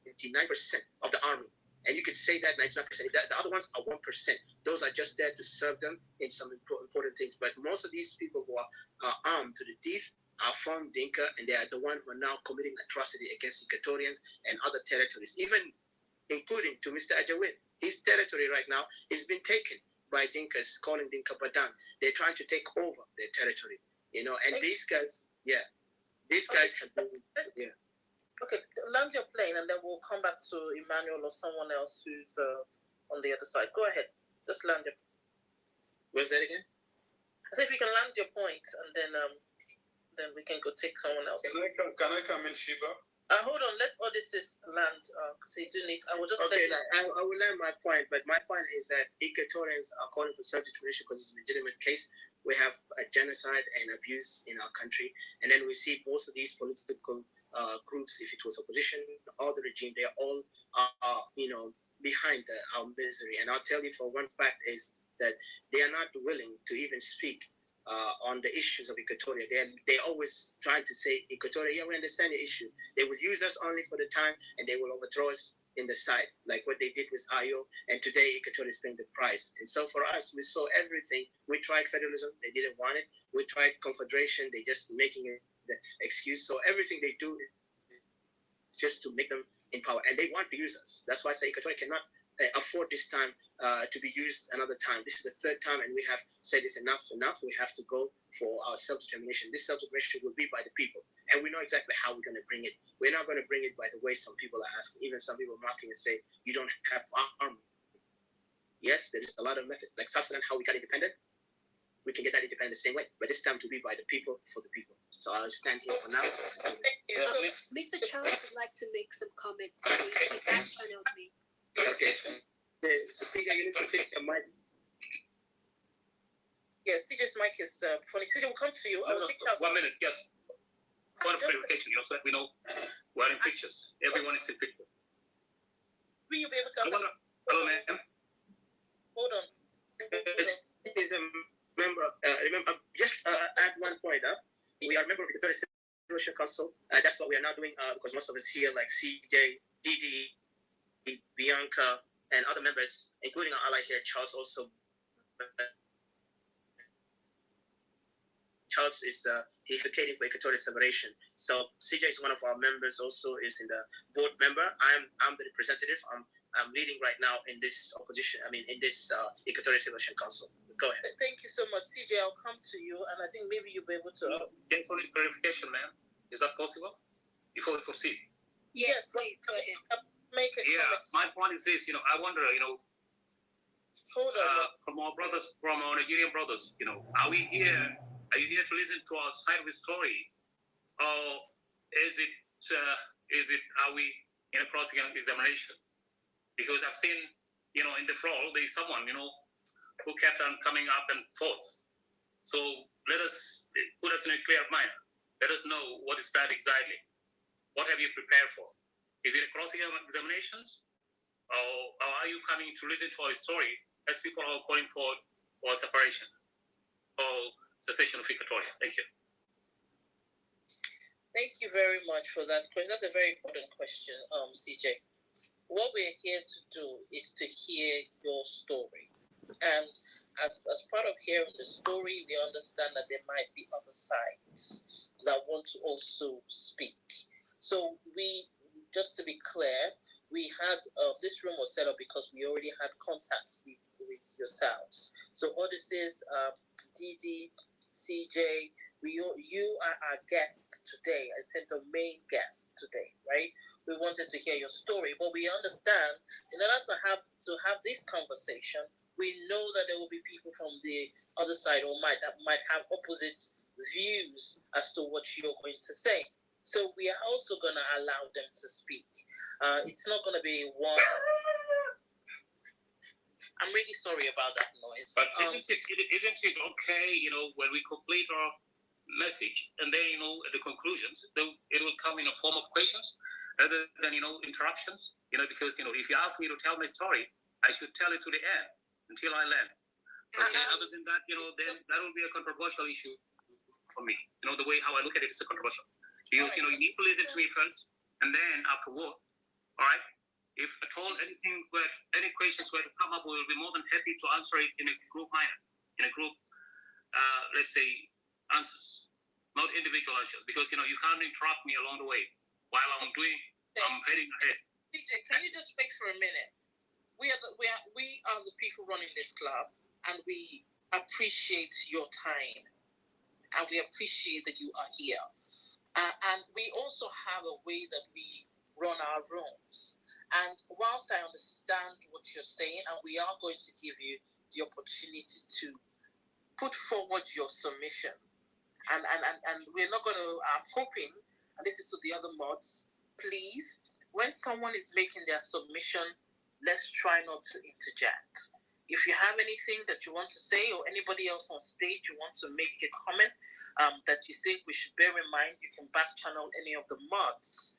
99% of the army. And you could say that 99%. The other ones are 1%. Those are just there to serve them in some important things. But most of these people who are armed to the teeth are from Dinka, and they are the ones who are now committing atrocity against Equatorians and other territories, even including to Mr. Ajawin. His territory right now is being taken by Dinkas, calling Dinka Badang. They're trying to take over their territory, you know. And these guys, have been, Okay, land your plane, and then we'll come back to Emmanuel or someone else who's on the other side. Go ahead, just land your. What's that again? I said if you can land your point, and then we can go take someone else. Can I come in, Shiba? Hold on, let Odysseus land, because he do need. I will just. Okay, I will land my point, but my point is that Equatorians are calling for self-determination because it's a legitimate case. We have a genocide and abuse in our country, and then we see most of these political groups, if it was opposition or the regime, they all are, behind our misery. And I'll tell you for one fact is that they are not willing to even speak on the issues of Equatoria. They're always trying to say, Equatoria, yeah, we understand the issues. They will use us only for the time, and they will overthrow us in the side, like what they did with IO. And today, Equatoria is paying the price. And so for us, we saw everything. We tried federalism. They didn't want it. We tried confederation. They just making it the excuse. So everything they do is just to make them in power. And they want to use us. That's why I say Equatoria cannot afford this time to be used another time. This is the third time, and we have said it's enough. We have to go for our self-determination. This self-determination will be by the people, and we know exactly how we're going to bring it. We're not going to bring it by the way some people are asking. Even some people mocking and say, you don't have army. Yes, there is a lot of methods. Like South Sudan, how we got independent, we can get that independent the same way, but this time to be by the people, for the people. So I'll stand here for now. Mr. Charles would like to make some comments. He back-channeled me. Okay, so CJ, you need to fix your mic. Yeah, CJ's mic is funny. CJ will come to you. I will take Charles. 1 minute, yes. Point of clarification, so that we know we're in pictures. Everyone is in picture. Will you be able to answer? Hello, ma'am. Hold on. Is a member. Remember, just add one point. We are a member of the Equatorial Social Council. That's what we are now doing because most of us here, like CJ, DD, Bianca, and other members, including our ally here, Charles, also. Charles is he's advocating for Equatorial separation. So CJ is one of our members. Also, is in the board member. I'm the representative. I'm leading right now in this opposition. I mean, in this Equatorial Separation Council. Go ahead. Thank you so much, CJ. I'll come to you, and I think maybe you'll be able to. Just only clarification, ma'am. Is that possible? Before we proceed. Yes, please go ahead. Make it. Yeah, my point is this. I wonder. Hold on. From our brothers, from our Nigerian brothers, are we here? Are you here to listen to our side of the story, or is it? Are we in a cross-examination? Because I've seen, in the floor, there is someone, who kept on coming up and forth. So let us put us in a clear mind. Let us know what is that exactly. What have you prepared for? Is it a cross-examinations? Or are you coming to listen to our story as people are calling for separation or cessation of Equatoria? Thank you. Thank you very much for that question. That's a very important question, CJ. What we're here to do is to hear your story. And as part of hearing the story, we understand that there might be other sides that want to also speak. So just to be clear, we had this room was set up because we already had contacts with yourselves. So all this is DD, CJ, you are our guest today, I think the main guest today, right? We wanted to hear your story, but we understand in order to have this conversation, we know that there will be people from the other side or might have opposite views as to what you're going to say. So we are also going to allow them to speak. It's not going to be one. I'm really sorry about that noise. But isn't it okay, when we complete our message and then, at the conclusions, it will come in a form of questions rather than, interruptions? Because, if you ask me to tell my story, I should tell it to the end until I land. Okay, other than that, then that will be a controversial issue for me. The way how I look at it is a controversial. Because, you need to listen to me first, and then afterward, all right? If at all any questions were to come up, we will be more than happy to answer it in a group manner, in a group, let's say, answers, not individual answers. Because, you can't interrupt me along the way while I'm heading ahead. DJ, can you just speak for a minute? We are the people running this club, and we appreciate your time, and we appreciate that you are here. And we also have a way that we run our rooms. And whilst I understand what you're saying, and we are going to give you the opportunity to put forward your submission, and we're not going to, I'm hoping, and this is to the other mods, please, when someone is making their submission, let's try not to interject. If you have anything that you want to say, or anybody else on stage you want to make a comment that you think we should bear in mind, you can back channel any of the mods.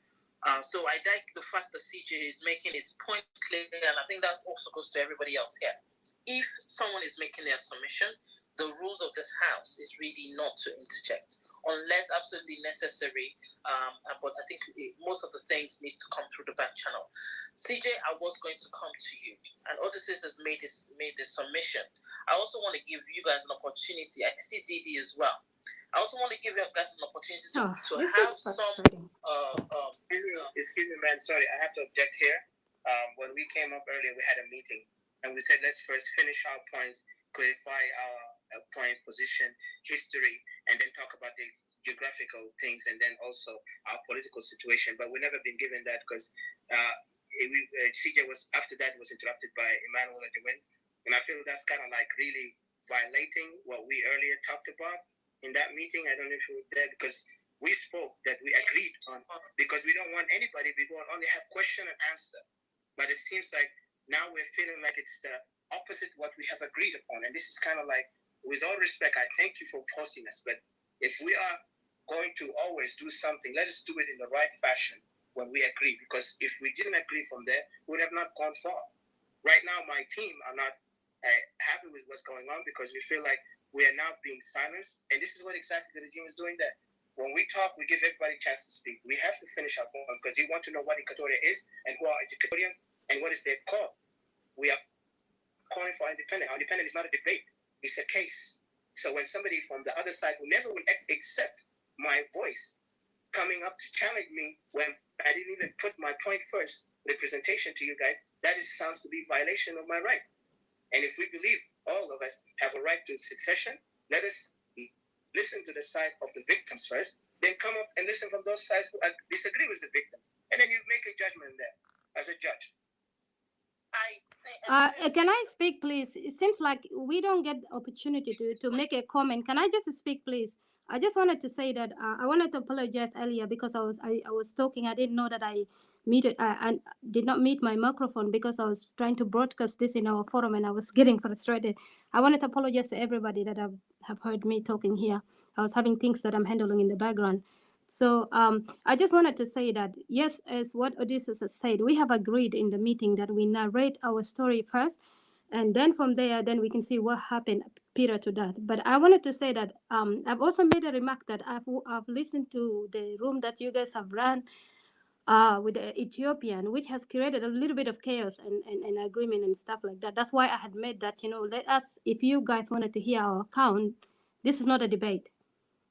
So I like the fact that CJ is making his point clear, and I think that also goes to everybody else here. If someone is making their submission, the rules of this house is really not to interject unless absolutely necessary. But I think most of the things need to come through the back channel. CJ, I was going to come to you, and Odysseus has made this submission. I also want to give you guys an opportunity. I see Didi as well. I also want to give you guys an opportunity to have some. Excuse me, man. Sorry, I have to object here. When we came up earlier, we had a meeting, and we said let's first finish our points, clarify our points, position, history, and then talk about the geographical things, and then also our political situation. But we've never been given that because CJ was after that was interrupted by Emmanuel Adewin, and I feel that's kind of like really violating what we earlier talked about in that meeting. I don't know if you were there because we spoke that we agreed on, because we don't want anybody, we want only have question and answer. But it seems like now we're feeling like it's opposite what we have agreed upon. And this is kind of like, with all respect, I thank you for posting us. But if we are going to always do something, let us do it in the right fashion when we agree. Because if we didn't agree from there, we would have not gone far. Right now, my team are not happy with what's going on because we feel like we are now being silenced. And this is what exactly the regime is doing there. When we talk, we give everybody a chance to speak. We have to finish our point because you want to know what Equatoria is and who are Equatorians and what is their call. We are calling for independence. Our independence is not a debate. It's a case. So when somebody from the other side who never will accept my voice coming up to challenge me when I didn't even put my point first, the presentation to you guys, that sounds to be violation of my right. And if we believe all of us have a right to succession, let us listen to the side of the victims first, then come up and listen from those sides who disagree with the victim. And then you make a judgment there as a judge. Can I speak, please? It seems like we don't get opportunity to make a comment. Can I just speak, please? I just wanted to say that I wanted to apologize earlier because I was talking. I didn't know that I muted. I did not mute my microphone because I was trying to broadcast this in our forum and I was getting frustrated. I wanted to apologize to everybody that have heard me talking here. I was having things that I'm handling in the background. So I just wanted to say that, yes, as what Odysseus has said, we have agreed in the meeting that we narrate our story first, and then from there, then we can see what happened period to that. But I wanted to say that I've also made a remark that I've listened to the room that you guys have run with the Ethiopian, which has created a little bit of chaos and agreement and stuff like that. That's why I had made that, let us, if you guys wanted to hear our account, this is not a debate.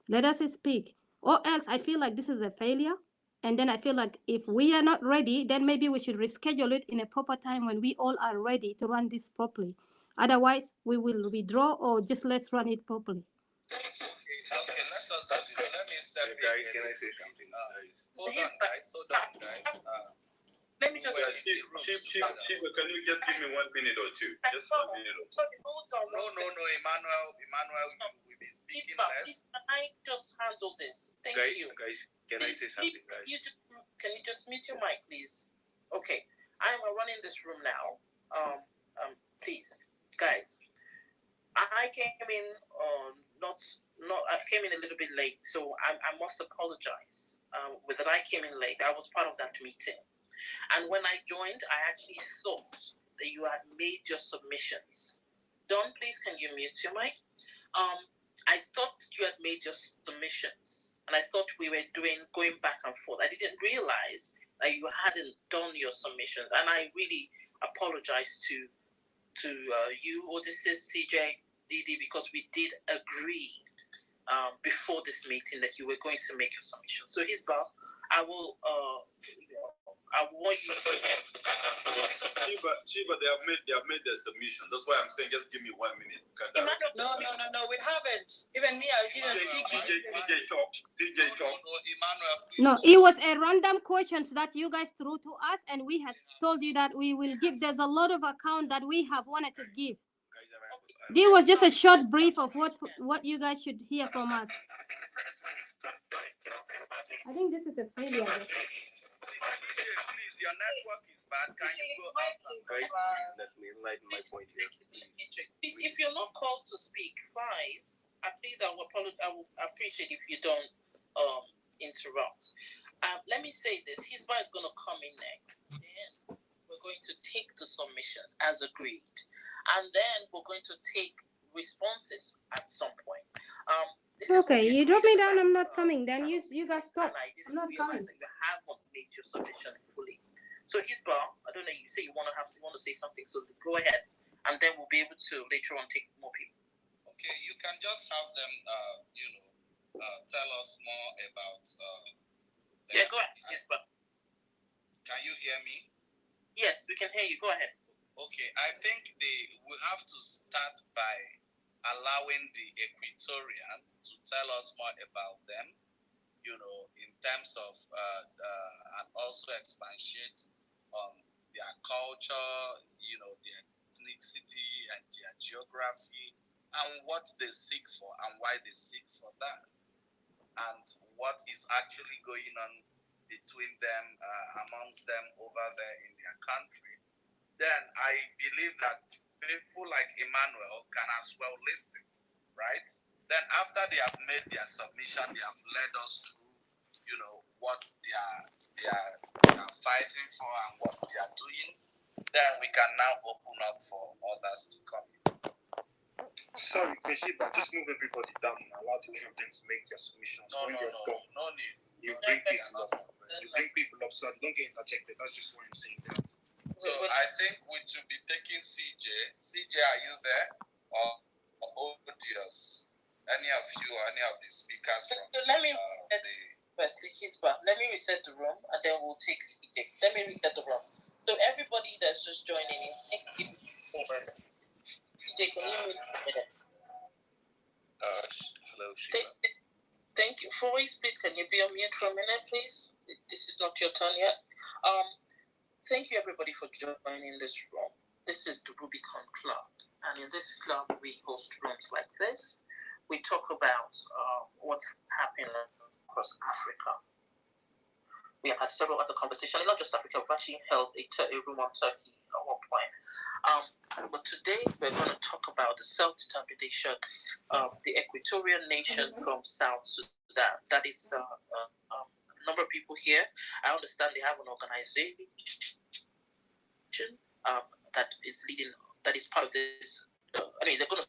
Let us speak. Or else I feel like this is a failure. And then I feel like if we are not ready, then maybe we should reschedule it in a proper time when we all are ready to run this properly. Otherwise, we will withdraw or just let's run it properly. Okay, let me step in. Can I say something? Hold on, guys. Let me just. Chief, can you just give me 1 minute or two? Just 1 minute or two. No, Emmanuel, we've been speaking less. Can I just handle this? Thank you. Guys, can I say something, guys? Can you just mute your mic, please? Okay, I'm running this room now. Please, guys. I came in I came in a little bit late, so I must apologize. With that, I came in late. I was part of that meeting. And when I joined, I actually thought that you had made your submissions. Don, please, can you mute your mic? I thought you had made your submissions, and I thought we were going back and forth. I didn't realize that you hadn't done your submissions, and I really apologize to you, Odysseus, CJ, Didi, because we did agree before this meeting that you were going to make your submission. So, Isbal, I want you to. Chiba, they have made their submission. That's why I'm saying just give me 1 minute. No, we haven't. Even me, I didn't speak. DJ talk. No, it was a random questions that you guys threw to us, and we had told you that we will give. There's a lot of account that we have wanted to give. This was just a short brief of what you guys should hear from us. I think this is a failure. Please, your network is bad. Can you go out? Let me enlighten my point here. If you're not called to speak, please, I will appreciate if you don't interrupt. Let me say this. Hisba is going to come in next. Then we're going to take the submissions as agreed. And then we're going to take responses at some point. This is Okay, you drop me down, I'm not coming. Then you guys stop. I'm not coming. That you haven't made your submission fully. So Hisba, I don't know, you say you want to say something, so go ahead. And then we'll be able to later on take more people. Okay, you can just have them, tell us more about. Yeah, go ahead. Yes, but can you hear me? Yes, we can hear you. Go ahead. Okay, I think we have to start by allowing the Equatorian to tell us more about them, in terms of and also expatiate on their culture, their ethnicity and their geography, and what they seek for and why they seek for that, and what is actually going on between them, amongst them over there in their country. Then I believe that people like Emmanuel can as well listen, right? Then after they have made their submission, they have led us through, what they are fighting for and what they are doing. Then we can now open up for others to come in. Sorry, Meshiba, just move everybody down and allow the them to make their submissions. No need. You bring people up. You bring people up, so don't get interjected. That's just why I'm saying that. So I think we should be taking CJ. CJ, are you there? Or Odious? Any of you, any of the speakers from let me reset the room and then we'll take CJ. Let me reset the room. So everybody that's just joining in, take CJ, can you wait a minute? Hello, Sheila. Thank you. Voice, please, can you be on mute for a minute, please? This is not your turn yet. Thank you, everybody, for joining this room. This is the Rubicon Club, and in this club, we host rooms like this. We talk about what's happening across Africa. We have had several other conversations, not just Africa. We've actually held a room on Turkey at one point. But today, we're going to talk about the self-determination of the Equatorial nation from South Sudan. That is a number of people here. I understand they have an organization that is leading, that is part of this. They're going to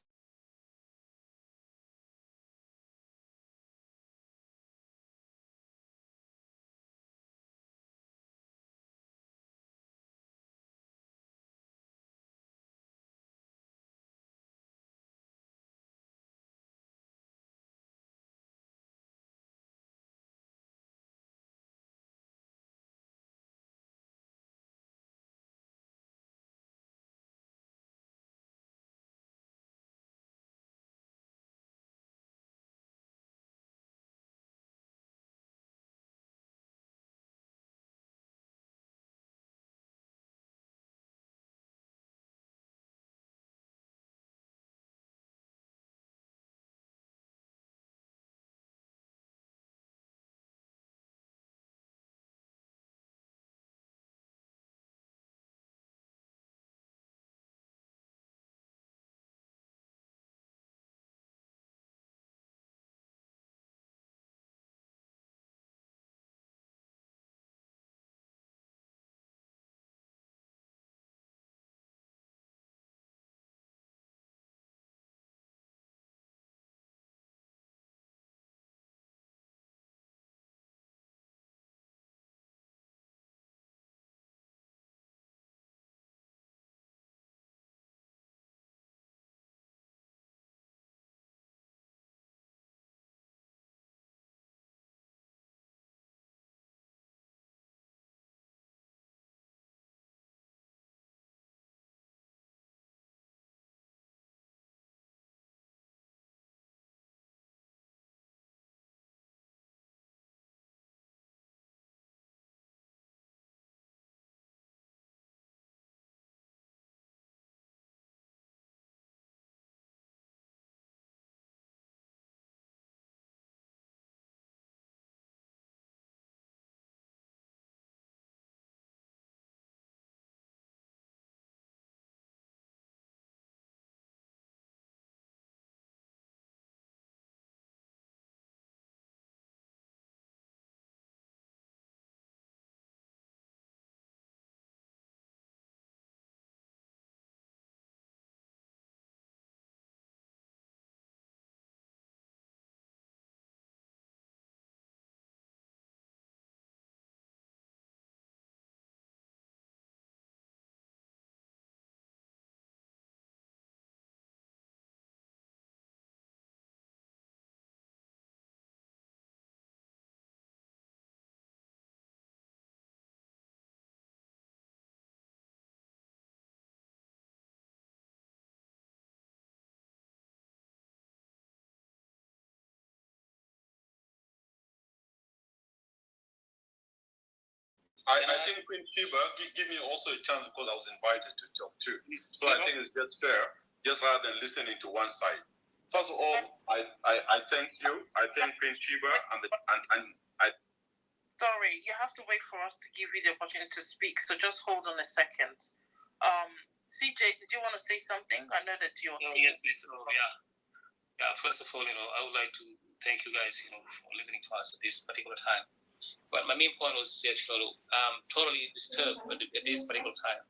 I think Queen Sheba, give me also a chance because I was invited to talk too. So I think it's just fair, just rather than listening to one side. First of all, I thank you. I thank Queen Sheba and I. Sorry, you have to wait for us to give you the opportunity to speak. So just hold on a second. CJ, did you want to say something? I know that you're. Oh, yes, please. Oh, yeah. First of all, I would like to thank you guys, for listening to us at this particular time. But my main point was actually totally disturbed at this particular time.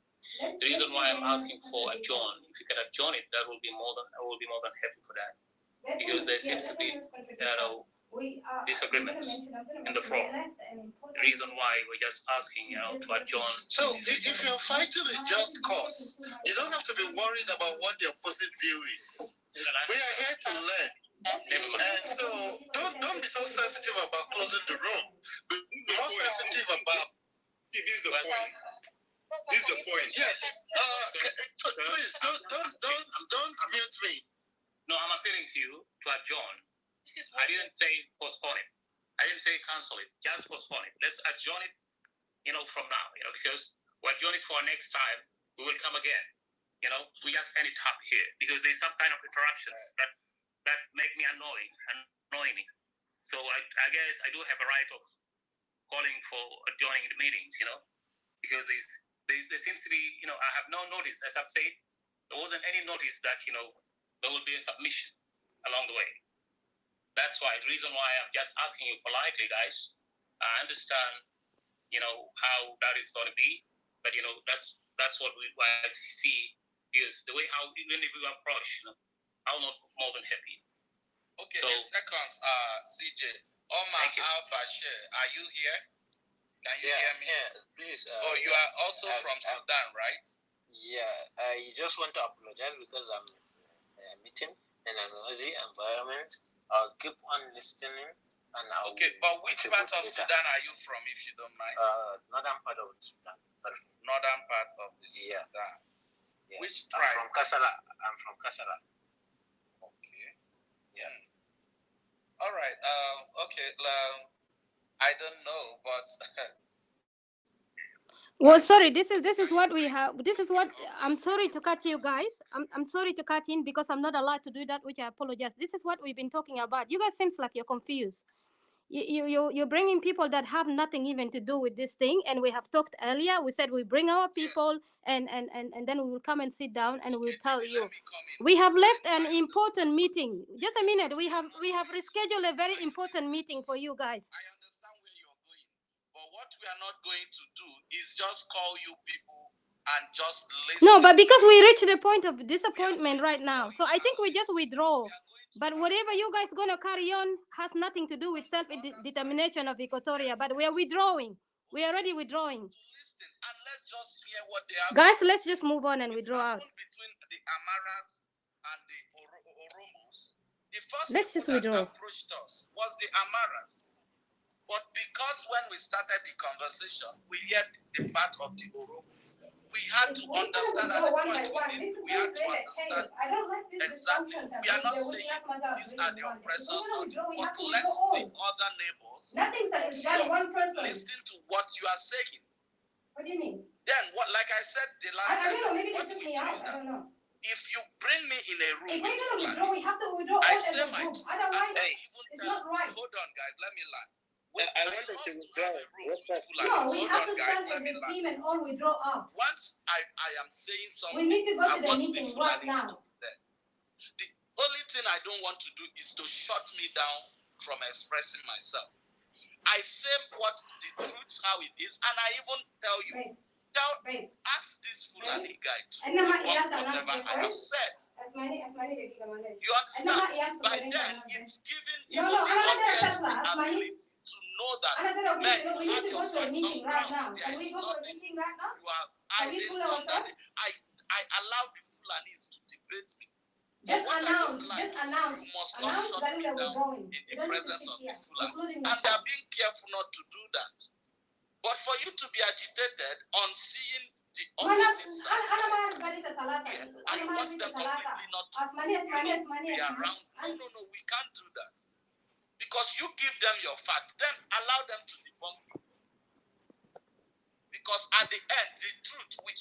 The reason why I'm asking for a adjourn, if you can adjourn it, I will be more than happy for that, because there seems to be disagreements in the floor. The reason why we're just asking to adjourn. So if you're fighting a just cause, you don't have to be worried about what the opposite view is. We are here to learn. And so don't be so sensitive about closing the room. Be more sensitive about. This is the point. This is the point. Yes. Please don't mute me. No, I'm appealing to you to adjourn. I didn't say postpone it. I didn't say cancel it. Just postpone it. Let's adjourn it. From now. Because we'll adjourn it for next time. We will come again. We just end it up here because there's some kind of interruptions that make me annoy me. So I guess I do have a right of calling for adjourning the meetings, because there seems to be, I have no notice, as I've said, there wasn't any notice that, there will be a submission along the way. That's why, the reason why I'm just asking you politely, guys, I understand, how that is going to be, but, that's what I see is the way how, even if we approach, I'm not more than happy. Okay, So, in seconds, CJ. Omar al-Bashir, are you here? Can you hear me? Yeah, please. You are also from Sudan, right? Yeah, I just want to apologize because I'm meeting in a noisy environment. I'll keep on listening. Okay, but which part of Sudan are you from, if you don't mind? Northern part of Sudan. Northern part of the Sudan. Yeah. Which tribe? I'm from Kasala. Okay. Yeah. All right. Okay. I don't know, but. Well, sorry. This is what we have. This is what I'm sorry to cut you guys. I'm sorry to cut in because I'm not allowed to do that, which I apologize. This is what we've been talking about. You guys seems like you're confused. You're bringing people that have nothing even to do with this thing, and we have talked earlier. We said we bring our people, and then we will come and sit down and we'll tell you. We have left an important meeting. Just a minute. We have rescheduled a very important meeting for you guys. I understand where you're going, but what we are not going to do is just call you people and just listen. No, but because we reached the point of disappointment right now, so I think we just withdraw. But whatever you guys gonna carry on has nothing to do with self-determination of Equatoria. But we are withdrawing. We are already withdrawing. Listen, and let's just hear what they have. Guys, let's just move on and withdraw out. Between the Amaras and the Oromos, the first Let's just people withdraw. that approached us was the Amaras. But because when we started the conversation, we heard the part of the Oromos, we had to understand at the point we had to understand exactly. We are not saying these are the oppressors, but let the other neighbors listen to what you are saying. What do you mean? Then, like I said the last time, what we do is that if you bring me in a room with Fulani, I say my truth. It's not right. Hold on, guys, let me land. I wanted to withdraw. What's up? No, we have to stand as a team and all withdraw out. Once I am saying something, we need to go to the meeting right now. The only thing I don't want to do is to shut me down from expressing myself. I say the truth how it is, and I even tell you, ask this Fulani guy to whatever I have said. You understand? By then, it's giving even the audience the ability to know that, man, you have your facts on ground. There is nothing. You are hiding under the... I allow the Fulanis to debate me. Just announce. You must not shut me down in the presence of the Fulanis. And they are being careful not to do that. But for you to be agitated on seeing the opposite side, and you want them completely not to be around. No, we can't do that. Because you give them your fact, then allow them to debunk it. because at the end, the truth will